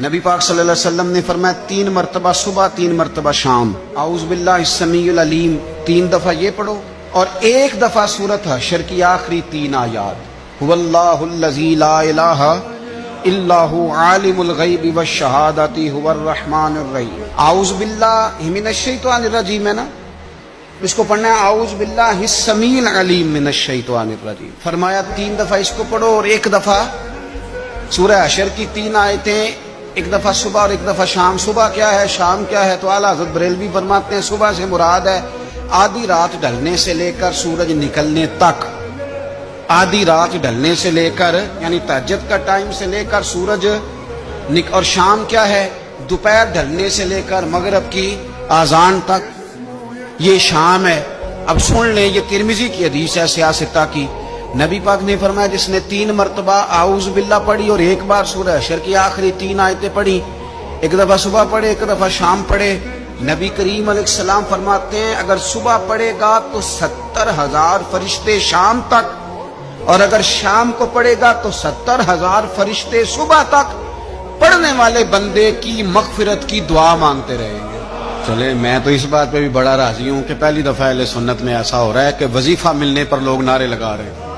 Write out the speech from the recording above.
نبی پاک صلی اللہ علیہ وسلم نے فرمایا 3 مرتبہ صبح 3 مرتبہ شام اعوذ باللہ السمیع العلیم 3 دفعہ یہ پڑھو، اور 1 دفعہ سورۃ حشر کی آخری 3 آیات هو اللہ الذی لا الہ الا هو عالم الغیب والشہادۃ هو الرحمن الرحیم۔ اعوذ باللہ من الشیطان الرجیم ہے نا، اس کو پڑھنا ہے اعوذ باللہ السمیع العلیم من الشیطان الرجیم۔ فرمایا 3 دفعہ اس کو پڑھو اور 1 دفعہ سورہ حشر کی 3 آیتیں، 1 دفعہ صبح اور 1 دفعہ شام۔ صبح کیا ہے، شام کیا ہے؟ تو اعلیٰ حضرت بریلوی فرماتے ہیں صبح سے مراد ہے آدھی رات ڈھلنے سے لے کر سورج نکلنے تک، آدھی رات ڈھلنے سے لے کر یعنی تہجد کا ٹائم سے لے کر سورج اور شام کیا ہے، دوپہر ڈھلنے سے لے کر مغرب کی اذان تک، یہ شام ہے۔ اب سن لیں، یہ ترمذی کی حدیث ہے سیاستہ کی، نبی پاک نے فرمایا جس نے 3 مرتبہ اعوذ باللہ پڑھی اور 1 بار سورہ حشر کی آخری 3 آیتیں پڑھی، 1 دفعہ صبح پڑھے 1 دفعہ شام پڑھے، نبی کریم علیہ السلام فرماتے ہیں اگر صبح پڑھے گا تو 70,000 فرشتے شام تک، اور اگر شام کو پڑھے گا تو 70,000 فرشتے صبح تک پڑھنے والے بندے کی مغفرت کی دعا مانگتے رہیں گے۔ چلے میں تو اس بات پہ بھی بڑا راضی ہوں کہ پہلی دفعہ اہل سنت میں ایسا ہو رہا ہے کہ وظیفہ ملنے پر لوگ نعرے لگا رہے ہیں۔